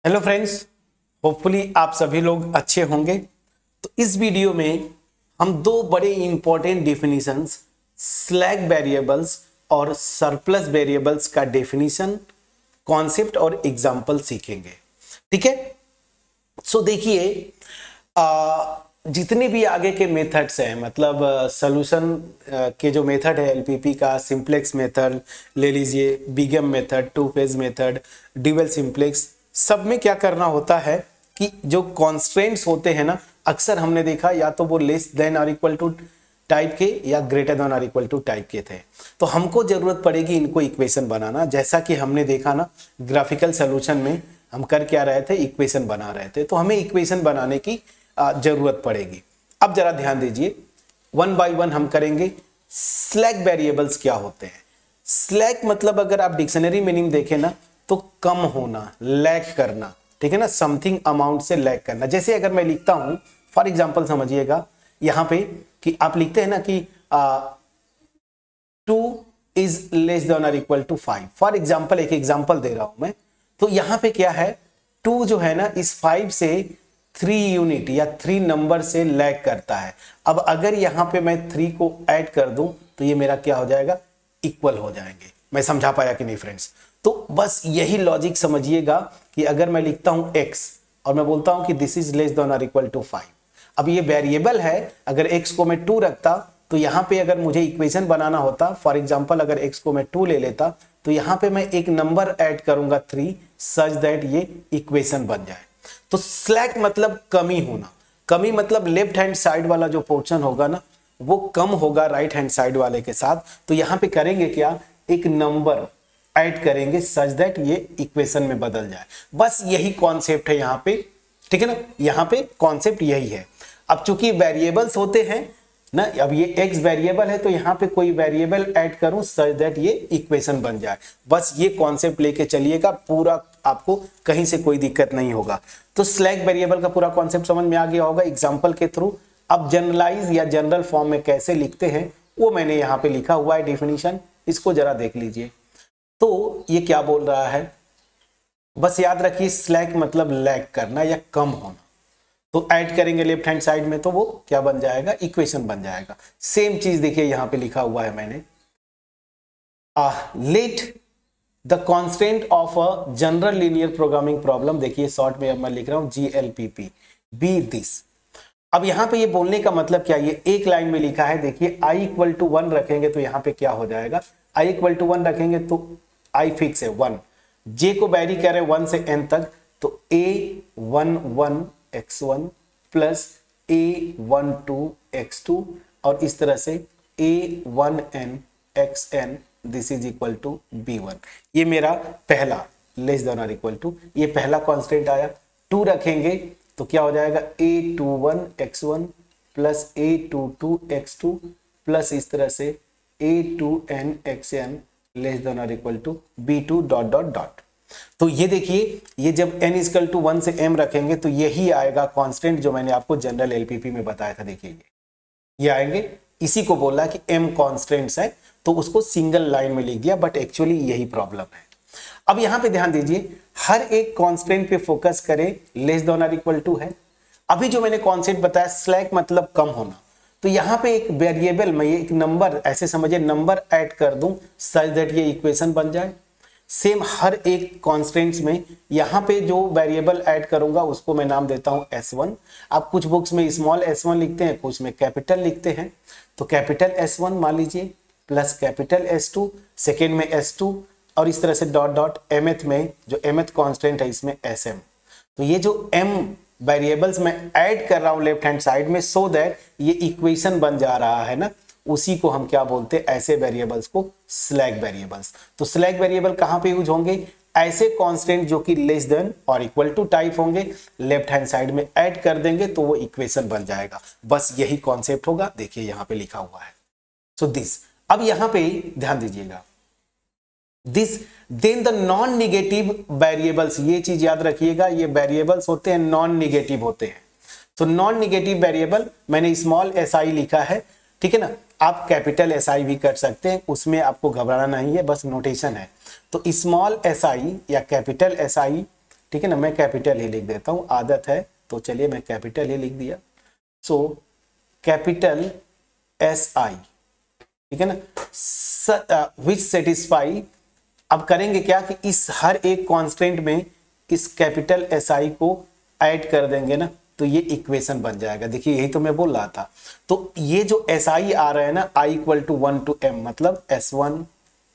Hello friends, hopefully आप सभी लोग अच्छे होंगे। तो इस वीडियो में हम दो बड़े इंपॉर्टेंट डेफिनेशंस स्लैक वेरिएबल्स और सरप्लस वेरिएबल्स का डेफिनेशन, कॉन्सेप्ट और एग्जाम्पल सीखेंगे। ठीक है। सो देखिए, जितने भी आगे के मेथड्स हैं, मतलब सॉल्यूशन के जो मेथड है एलपीपी का, सिंप्लेक्स मेथड ले लीजिए, begin method, two phase method, dual simplex, सब में क्या करना होता है कि जो कॉन्स्ट्रेंट्स होते हैं ना, अक्सर हमने देखा या तो वो लेस देन और इक्वल टू टाइप के या ग्रेटर देन और इक्वल टू टाइप के थे। तो हमको जरूरत पड़ेगी इनको इक्वेशन बनाना, जैसा कि हमने देखा ना ग्राफिकल सोल्यूशन में हम कर क्या रहे थे, इक्वेशन बना रहे थे। तो हमें इक्वेशन बनाने की जरूरत पड़ेगी। अब जरा ध्यान दीजिए, वन बाय वन हम करेंगे। स्लैक वेरिएबल्स क्या होते हैं? स्लैक मतलब अगर आप डिक्शनरी मीनिंग देखें ना तो कम होना, लैग करना, ठीक है ना, समथिंग अमाउंट से लैग करना। जैसे अगर मैं लिखता हूं, फॉर एग्जांपल समझिएगा यहां पे कि आप लिखते हैं ना कि 2 इज लेस देन और इक्वल टू 5। फॉर एग्जांपल एक एग्जांपल दे रहा हूं मैं। तो यहां पे क्या है, 2 जो है ना इस 5 से 3 यूनिट या 3 नंबर से लैग करता है। अब अगर यहां पे मैं 3 को ऐड कर दूं तो ये मेरा क्या हो जाएगा, इक्वल हो जाएंगे। मैं समझा पाया कि नहीं फ्रेंड्स? तो बस यही लॉजिक समझिएगा कि अगर मैं लिखता हूं x और मैं बोलता हूं कि दिस इज लेस देन और इक्वल टू 5। अब ये वेरिएबल है, अगर x को मैं 2 रखता तो यहां पे अगर मुझे इक्वेशन बनाना होता, फॉर एग्जांपल अगर x को मैं 2 ले लेता तो यहां पे मैं एक नंबर ऐड करूंगा 3 सच दैट ये इक्वेशन बन जाए। तो स्लैक मतलब कमी होना। कमी मतलब लेफ्ट हैंड साइड वाला जो पोर्शन होगा ना वो कम होगा राइट हैंड साइड वाले के साथ। तो यहां पे करेंगे क्या, एक नंबर ऐड करेंगे सच दैट ये इक्वेशन में बदल जाए। बस यही कॉन्सेप्ट है यहां पे, ठीक है ना, यहां पे कॉन्सेप्ट यही है। अब चूंकि वेरिएबल्स होते हैं ना, अब ये x वेरिएबल है तो यहां पे कोई वेरिएबल ऐड करूं सच दैट ये इक्वेशन बन जाए। बस ये कॉन्सेप्ट लेके चलिएगा, पूरा आपको कहीं से कोई दिक्कत नहीं होगा। तो स्लैक वेरिएबल का पूरा कॉन्सेप्ट समझ में आ गया होगा एग्जांपल के थ्रू। अब जनरलाइज या जनरल फॉर्म में कैसे लिखते हैं वो मैंने यहां पे लिखा हुआ है डेफिनेशन, इसको जरा देख लीजिए। तो ये क्या बोल रहा है, बस याद रखिए स्लैक मतलब लैग करना या कम होना। तो ऐड करेंगे लेफ्ट हैंड साइड में तो वो क्या बन जाएगा, इक्वेशन बन जाएगा। सेम चीज देखिए यहां पे लिखा हुआ है मैंने, let the constant of a general linear programming problem, देखिए शॉर्ट में अब मैं लिख रहा हूं GLPP, बी दिस। अब यहां पे ये बोलने का मतलब क्या, ये एक लाइन में लिखा है। देखिए i इक्वल टू 1 रखेंगे तो यहां पे क्या हो जाएगा, i इक्वल टू 1 रखेंगे तो i फिक्स है 1, j को वैरी कर रहे 1 से n तक, तो a11 x1 plus a12 x2 और इस तरह से a1n xn this is equal to b1। ये मेरा पहला लेस देन और इक्वल टू, ये पहला कांस्टेंट आया। 2 रखेंगे तो क्या हो जाएगा, a21 x1 plus a22 x2 plus इस तरह से a2n xn लेस देन और equal to b2 dot dot dot. तो ये देखिए, ये जब n इक्वल टू 1 से m रखेंगे तो यही आएगा कांस्टेंट जो मैंने आपको जनरल एलपीपी में बताया था। देखिए ये आएंगे, इसी को बोला कि m कांस्टेंट्स है तो उसको सिंगल लाइन में लिख दिया, बट एक्चुअली यही प्रॉब्लम है। अब यहां पे ध्यान दीजिए, हर एक कांस्टेंट पे फोकस करें, लेस देन और इक्वल टू है। अभी जो मैंने कॉन्सेप्ट बताया स्लैक मतलब कम होना, तो यहां पे एक वेरिएबल में एक नंबर, ऐसे समझिए नंबर ऐड कर दूं सच दैट ये इक्वेशन बन जाए। सेम हर एक कांस्टेंट्स में यहां पे जो वेरिएबल ऐड करूंगा उसको मैं नाम देता हूं S1। आप कुछ बुक्स में स्मॉल s1 लिखते हैं, कुछ में कैपिटल लिखते हैं। तो कैपिटल S1 मान लीजिए प्लस कैपिटल S2, सेकेंड में S2 और इस तरह से डॉट डॉट mth में जो mth कांस्टेंट है इसमें SM। तो ये जो m वेरिएबल्स में ऐड कर रहा हूं लेफ्ट हैंड साइड में सो दैट ये इक्वेशन बन जा रहा है ना, उसी को हम क्या बोलते हैं, ऐसे वेरिएबल्स को स्लैक वेरिएबल्स। तो स्लैक वेरिएबल कहां पे यूज होंगे, ऐसे कांस्टेंट जो कि लेस देन और इक्वल टू टाइप होंगे, लेफ्ट हैंड साइड में ऐड कर देंगे तो वो इक्वेशन बन जाएगा। बस यही कॉन्सेप्ट होगा, देखिए यहां पे लिखा हुआ है। सो दिस, अब यहां पे ध्यान दीजिएगा, this then the non negative variables, ये चीज याद रखिएगा, ये वेरिएबल्स होते हैं नॉन निगेटिव होते हैं। तो नॉन निगेटिव वेरिएबल मैंने स्मॉल si लिखा है, ठीक है ना, आप कैपिटल SI भी कर सकते हैं, उसमें आपको घबराना नहीं है, बस नोटेशन है। तो स्मॉल si या कैपिटल SI ठीक है ना, मैं कैपिटल ही लिख देता हूं, आदत है तो चलिए मैं कैपिटल ही लिख दिया। सो कैपिटल SI, ठीक है ना, विच सेटिस्फाई। अब करेंगे क्या कि इस हर एक कांस्टेंट में इस कैपिटल SI को ऐड कर देंगे ना, तो ये इक्वेशन बन जाएगा। देखिए यही तो मैं बोल रहा था। तो ये जो SI आ रहा है ना, I = 1 to m, मतलब S1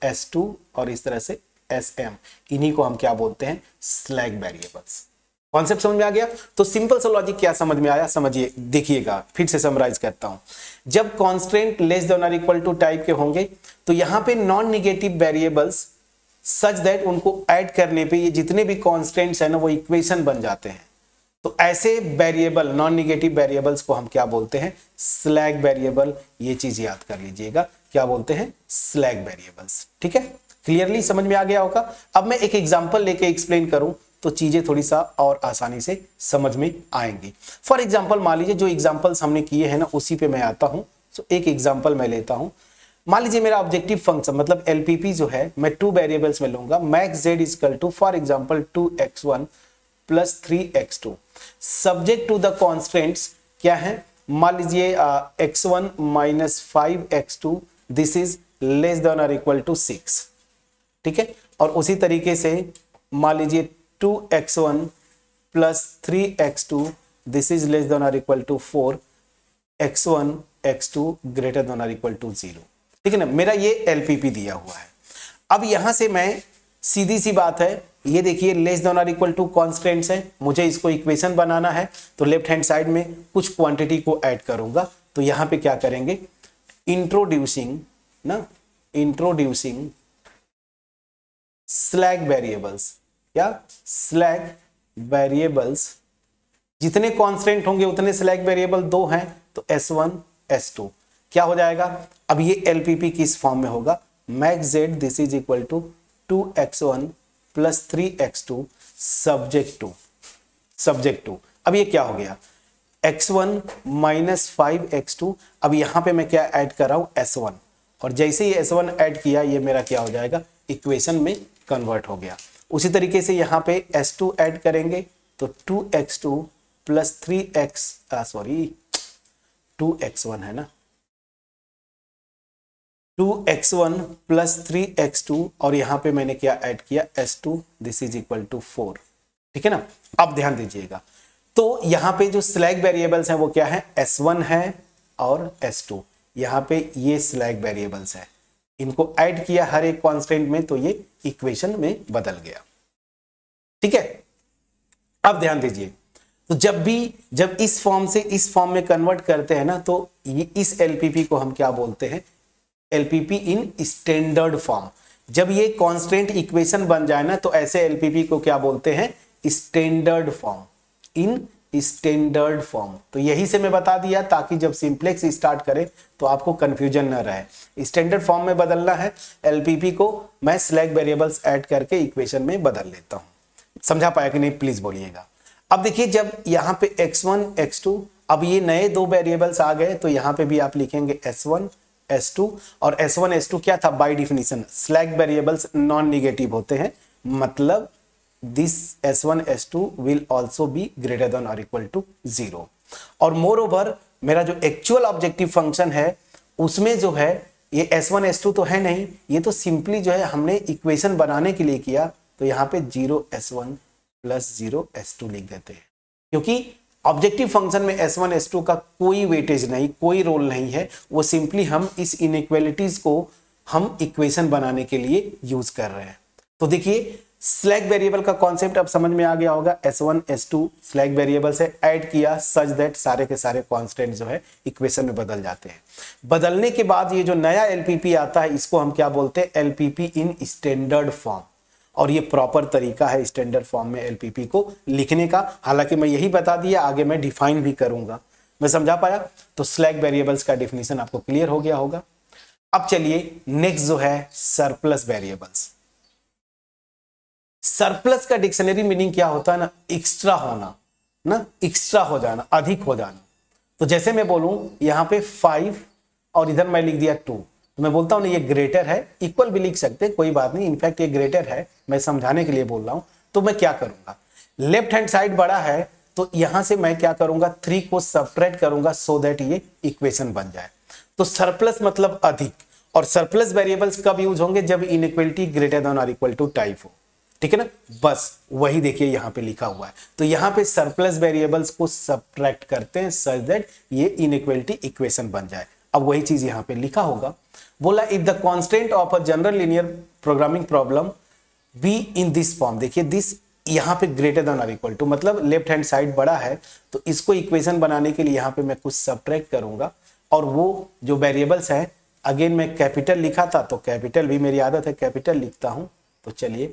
S2 और इस तरह से SM, इन्हीं को हम क्या बोलते हैं, स्लैग वेरिएबल्स। कॉन्सेप्ट समझ में आ गया? तो सिंपल सा लॉजिक क्या समझ में आया, समझिए, देखिएगा, फिर से समराइज करता हूं। जब कांस्टेंट लेस देन और इक्वल टू टाइप के होंगे तो यहां पे non negative variables such that उनको ऐड करने पे ये जितने भी कांस्टेंट्स है ना वो इक्वेशन बन जाते हैं। तो ऐसे वेरिएबल, नॉन निगेटिव वेरिएबल्स को हम क्या बोलते हैं, स्लैग वेरिएबल। ये चीज याद कर लीजिएगा, क्या बोलते हैं, स्लैग वेरिएबल्स। ठीक है, क्लियरली समझ में आ गया होगा। अब मैं एक एग्जांपल लेके एक्सप्लेन करूं तो चीजें थोड़ी सा और आसानी से समझ में आएंगी। फॉर एग्जांपल मान लीजिए जो एग्जांपल्स हमने किए हैं ना उसी पे मैं आता हूं। तो एक एग्जांपल मैं लेता हूं। मान लीजिए मेरा ऑब्जेक्टिव फंक्शन मतलब LPP जो है मैं 2 वेरिएबल्स में लूंगा। Max z equal to for example 2x1 plus 3x2 subject to the constants क्या है, मान लीजिए x1 minus 5x2 this is less than और इक्वल टू 6। ठीक है, और उसी तरीके से मान लीजिए 2x1 plus 3x2 this is less than और equal to 4, x1 x2 greater than और इक्वल टू 0। ठीक है ना, मेरा ये LPP दिया हुआ है। अब यहां से मैं सीधी सी बात है, ये देखिए लेस देन और इक्वल टू कॉन्स्टेंट्स है, मुझे इसको इक्वेशन बनाना है तो लेफ्ट हैंड साइड में कुछ क्वांटिटी को ऐड करूंगा। तो यहां पे क्या करेंगे, इंट्रोड्यूसिंग स्लैग वेरिएबल्स। क्या, स्लैग वेरिएबल्स, जितने कांस्टेंट होंगे उतने स्लैग वेरिएबल 2 हैं तो S1 S2 क्या हो जाएगा। अब ये LPP किस फॉर्म में होगा, max z this is equal to 2x1 plus 3x2 subject to. अब ये क्या हो गया, x1 माइनस 5x2। अब यहां पे मैं क्या ऐड कर रहा हूं, S1, और जैसे ही S1 ऐड किया ये मेरा क्या हो जाएगा, इक्वेशन में कन्वर्ट हो गया। उसी तरीके से यहां पे S2 ऐड करेंगे तो 2x2 प्लस 2x1 है ना, 2x1 प्लस 3x2 और यहां पे मैंने क्या ऐड किया, S2 this is equal to 4। ठीक है ना, अब ध्यान दीजिएगा। तो यहां पे जो स्लैग वेरिएबल्स हैं वो क्या है, S1 है और S2। यहां पे ये स्लैग वेरिएबल्स है, इनको ऐड किया हर एक कांस्टेंट में तो ये इक्वेशन में बदल गया। ठीक है, अब ध्यान दीजिए, तो जब इस फॉर्म से इस फॉर्म में कन्वर्ट करते हैं ना तो ये इस LPP को हम क्या बोलते हैं, LPP इन स्टैंडर्ड फॉर्म। जब ये कांस्टेंट इक्वेशन बन जाए ना तो ऐसे LPP को क्या बोलते हैं, standard form, in standard form. तो यही से मैं बता दिया ताकि जब सिंप्लेक्स स्टार्ट करें तो आपको कंफ्यूजन न रहे। स्टैंडर्ड फॉर्म में बदलना है, LPP को मैं स्लैग वेरिएबल्स ऐड करके इक्वेशन में बदल लेता हूं। समझा पाया कि नहीं, प्लीज बोलिएगा। अब देखिए जब यहां पे x1 x2, अब ये नए 2 वेरिएबल्स आ गए तो यहां पे भी आप लिखेंगे S1 S2, और S1 S2 क्या था, by definition slack variables non negative होते हैं, मतलब this S1 S2 will also be greater than और इक्वल टू 0। और मोर ओवर मेरा जो एक्चुअल ऑब्जेक्टिव फंक्शन है उसमें जो है ये S1 S2 तो है नहीं, ये तो सिंपली जो है हमने इक्वेशन बनाने के लिए किया। तो यहाँ पे 0S1 प्लस 0S2 लिख देते हैं, क्योंकि ऑब्जेक्टिव फंक्शन में S1 S2 का कोई वेटेज नहीं, कोई रोल नहीं है, वो सिंपली हम इस इनइक्वालिटीज को हम इक्वेशन बनाने के लिए यूज कर रहे हैं। तो देखिए स्लैग वेरिएबल का कॉन्सेप्ट अब समझ में आ गया होगा। S1 S2 स्लैग वेरिएबल से ऐड किया सच दैट सारे के सारे कांस्टेंट जो है इक्वेशन में बदल जाते हैं। बदलने के बाद ये जो नया LPP आता है इसको हम क्या बोलते हैं, LPP इन स्टैंडर्ड फॉर्म। और ये प्रॉपर तरीका है स्टैंडर्ड फॉर्म में LPP को लिखने का। हालांकि मैं यही बता दिया, आगे मैं डिफाइन भी करूंगा। मैं समझा पाया? तो स्लैग वेरिएबल्स का डिफिनीशन आपको क्लियर हो गया होगा। अब चलिए नेक्स्ट जो है सरप्लस वेरिएबल्स। सरप्लस का डिक्शनरी मीनिंग क्या होता है ना, एक्स्ट्रा होना, ना एक्स्ट्रा हो जाना, अधिक हो जाना। तो जैसे मैं बोलूं यहां पे 5 और इधर मैं लिख दिया 2, तो मैं बोलता हूं ना ये ग्रेटर है, इक्वल भी लिख सकते कोई बात नहीं, इनफैक्ट ये ग्रेटर है, मैं समझाने के लिए बोल रहा हूं। तो मैं क्या करूंगा, लेफ्ट हैंड साइड बड़ा है तो यहां से मैं क्या करूंगा 3 को सब्ट्रैक्ट करूंगा सो दैट ये इक्वेशन बन जाए। तो सरप्लस मतलब अधिक, और सरप्लस वेरिएबल्स कब यूज होंगे, जब इनइक्वलिटी ग्रेटर देन और इक्वल टू टाइप हो, ठीक है ना। बस वही देखिए यहां पे लिखा हुआ है। तो यहां पे सरप्लस वेरिएबल्स को सब्ट्रैक्ट करते हैं सच दैट ये इनइक्वलिटी इक्वेशन बन जाए। अब वही चीज यहां पे लिखा होगा, बोला if the constant of a general linear programming problem be in this form, देखिए दिस यहां पे ग्रेटर देन और इक्वल टू मतलब लेफ्ट हैंड साइड बड़ा है, तो इसको इक्वेशन बनाने के लिए यहां पे मैं कुछ सब्ट्रैक्ट करूंगा, और वो जो वेरिएबल्स है अगेन मैं कैपिटल लिखा था तो कैपिटल भी मेरी आदत है कैपिटल लिखता हूं, तो चलिए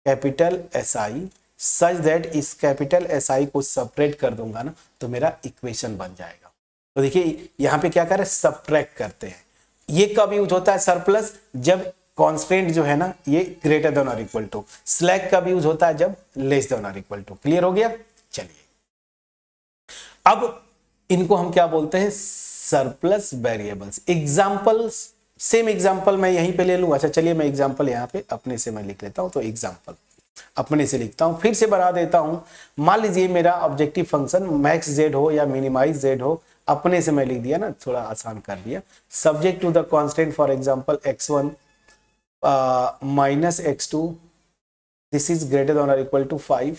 कैपिटल SI सच दैट इस कैपिटल SI को सब्ट्रैक्ट कर दूंगा ना तो मेरा इक्वेशन बन जाएगा। तो देखिए यहां पे क्या कर रहे हैं, सब्ट्रैक्ट करते हैं। ये कब यूज होता है सरप्लस, जब कांस्टेंट जो है ना ये ग्रेटर देन और इक्वल टू। स्लैग कब यूज होता है, जब लेस देन और इक्वल टू। क्लियर हो गया। चलिए अब इनको हम क्या बोलते हैं, surplus variables. Examples, same example मैं यहीं पे ले लूं। अच्छा चलिए मैं एग्जांपल यहां पे अपने से मैं लिख लेता हूं, तो एग्जांपल अपने से लिखता हूं, फिर से बना देता हूं। मान लीजिए मेरा ऑब्जेक्टिव फंक्शन मैक्स जेड हो या मिनिमाइज जेड हो, अपने से मैं लिख दिया ना, थोड़ा आसान कर दिया। Subject to the constant for example x1 minus x2 this is greater than और equal to 5,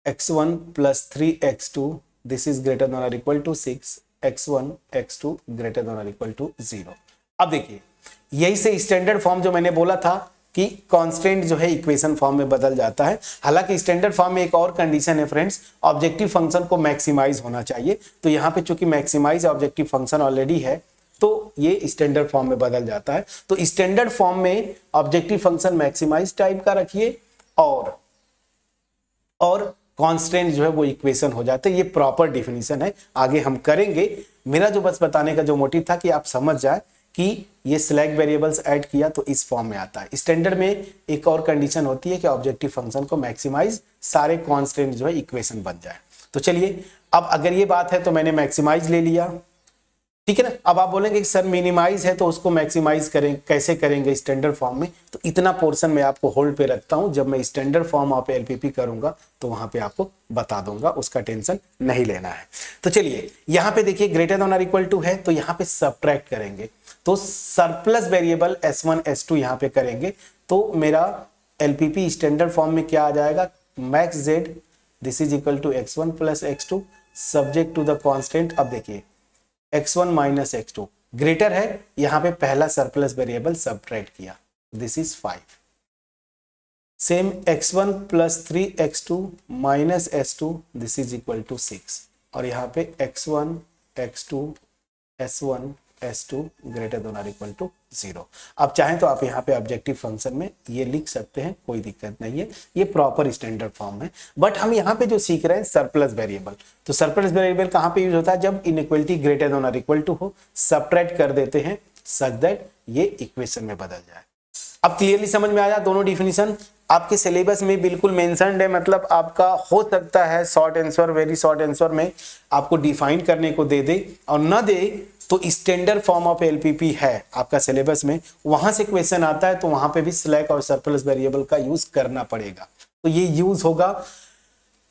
x1 plus 3x2 this is greater than और equal to 6, x1 x2 greater than और इक्वल टू 0। अब देखिए यही से स्टैंडर्ड फॉर्म जो मैंने बोला था कि कांस्टेंट जो है इक्वेशन फॉर्म में बदल जाता है। हालांकि स्टैंडर्ड फॉर्म में एक और कंडीशन है फ्रेंड्स, ऑब्जेक्टिव फंक्शन को मैक्सिमाइज होना चाहिए। तो यहाँ पे चूंकि मैक्सिमाइज ऑब्जेक्टिव फंक्शन ऑलरेडी है तो ये स्टैंडर्ड फॉर्म में बदल जाता है। तो स्टैंडर्ड फॉर्म में ऑब्जेक्टिव फंक्शन मैक्सिमाइज टाइप का रखिए और कांस्टेंट जो है वो इक्वेशन हो जाते हैं। ये प्रॉपर डिफिनीशन है, आगे हम करेंगे। मेरा जो बस बताने का जो मोटिव था कि आप समझ जाए कि ये स्लैग वेरिएबल्स ऐड किया तो इस फॉर्म में आता है। स्टैंडर्ड में एक और कंडीशन होती है कि ऑब्जेक्टिव फंक्शन को मैक्सिमाइज सारे कांस्टेंट जो है इक्वेशन बन जाए। तो चलिए अब अगर ये बात है तो मैंने मैक्सिमाइज ले लिया, ठीक है ना। अब आप बोलेंगे कि सर मिनिमाइज है तो उसको मैक्सिमाइज करें, कैसे करेंगे स्टैंडर्ड फॉर्म में। तो इतना पोर्शन मैं आपको होल्ड पे रखता हूं, जब मैं स्टैंडर्ड फॉर्म ऑफ LPP करूंगा तो वहां पे आपको बता दूंगा, उसका टेंशन नहीं लेना है। तो चलिए यहां पे देखिए ग्रेटर देन और इक्वल टू है तो यहां पे सब्ट्रैक्ट करेंगे, तो सरप्लस वेरिएबल S1 S2 यहां पे करेंगे तो मेरा LPP स्टैंडर्ड फॉर्म में क्या आ जाएगा, max z this is equal to x1 plus x2 subject to the constant. अब देखिए x1 माइनस x2 ग्रेटर है, यहां पे पहला सरप्लस वेरिएबल सब्ट्रैक्ट किया, this is 5। Same x1 plus 3x2 minus s2 this is equal to 6, और यहां पे x1 x2 s1 s2 greater than और इक्वल टू 0। अब चाहें तो आप यहाँ पे ऑब्जेक्टिव फंक्शन में ये लिख सकते हैं, कोई दिक्कत नहीं है, ये प्रॉपर स्टैंडर्ड फॉर्म है। बट हम यहाँ पे जो सीख रहे हैं सरप्लस वेरिएबल, तो सरप्लस वेरिएबल कहाँ पे यूज होता है, जब इनइक्वलिटी ग्रेटर देन और इक्वल टू हो, सब्ट्रैक्ट कर देते हैं सच दैट ये इक्वेशन में बदल जाए। अब क्लियरली समझ में आया दोनों डिफिनीशन। आपके सिलेबस में बिल्कुल मेंशन्ड है, मतलब आपका हो सकता है short answer, very short answer में आपको डिफाइन करने को दे दे, और न दे तो स्टैंडर्ड फॉर्म ऑफ LPP है आपका सिलेबस में, वहां से क्वेश्चन आता है तो वहां पे भी स्लैग और सरप्लस वेरिएबल का यूज करना पड़ेगा। तो ये यूज होगा।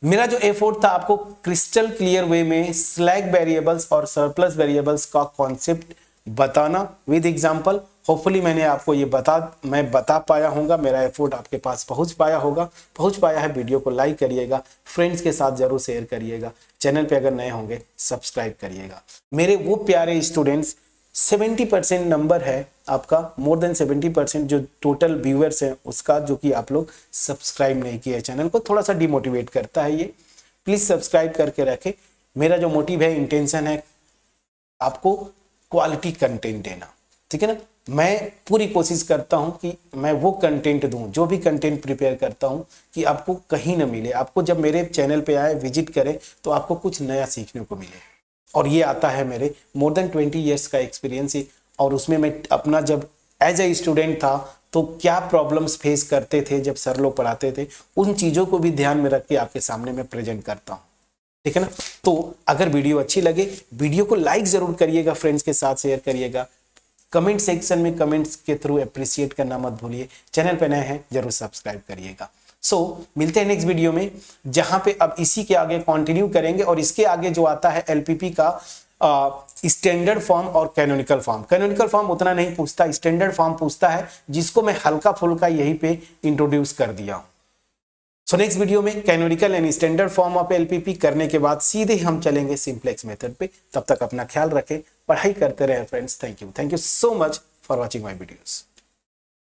मेरा जो एफर्ट था आपको क्रिस्टल क्लियर वे में स्लैग वेरिएबल्स और सरप्लस वेरिएबल्स का कॉन्सेप्ट बताना विद एग्जांपल। होपफुली मैंने आपको ये मैं बता पाया होगा, मेरा एफर्ट आपके पास पहुंच पाया है। वीडियो को लाइक करिएगा, फ्रेंड्स के साथ जरूर शेयर करिएगा, चैनल पे अगर नए होंगे सब्सक्राइब करिएगा। मेरे वो प्यारे स्टूडेंट्स 70% नंबर है आपका, मोर देन 70% जो टोटल व्यूअर्स हैं उसका, जो कि आप लोग सब्सक्राइब नहीं किए चैनल को, थोड़ा सा डिमोटिवेट करता है ये। प्लीज सब्सक्राइब करके रखें। मेरा जो मोटिव है, इंटेंशन है आपको क्वालिटी कंटेंट देना, ठीक है ना। मैं पूरी कोशिश करता हूं कि मैं वो कंटेंट दूं, जो भी कंटेंट प्रिपेयर करता हूं कि आपको कहीं ना मिले। आपको जब मेरे चैनल पे आए, विजिट करें तो आपको कुछ नया सीखने को मिले। और ये आता है मेरे मोर देन 20 ईयर्स का एक्सपीरियंस है, और उसमें मैं अपना जब एज ए स्टूडेंट था तो क्या प्रॉब्लम्स फेस करते थे जब सर लोग पढ़ाते थे, उन चीज़ों को भी ध्यान में रख के आपके सामने मैं प्रेजेंट करता हूँ, ठीक है ना। तो अगर वीडियो अच्छी लगे, वीडियो को लाइक जरूर करिएगा, फ्रेंड्स के साथ शेयर करिएगा, कमेंट सेक्शन में कमेंट्स के थ्रू अप्रिशिएट करना मत भूलिए। चैनल पे नए हैं जरूर सब्सक्राइब करिएगा। मिलते हैं नेक्स्ट वीडियो में, जहां पे अब इसी के आगे कंटिन्यू करेंगे और इसके आगे जो आता है एलपीपी का स्टैंडर्ड फॉर्म और कैनोनिकल फॉर्म। कैनोनिकल फॉर्म उतना नहीं पूछता, स्टैंडर्ड फॉर्म पूछता है, जिसको मैं हल्का फुल्का यहीं पे इंट्रोड्यूस कर दिया हूं। सो नेक्स्ट वीडियो में canonical and standard form of LPP करने के बाद सीधे हम चलेंगे सिंप्लेक्स मेथड पे। तब तक अपना ख्याल रखें, पढ़ाई करते रहे friends. Thank you so much for watching my videos.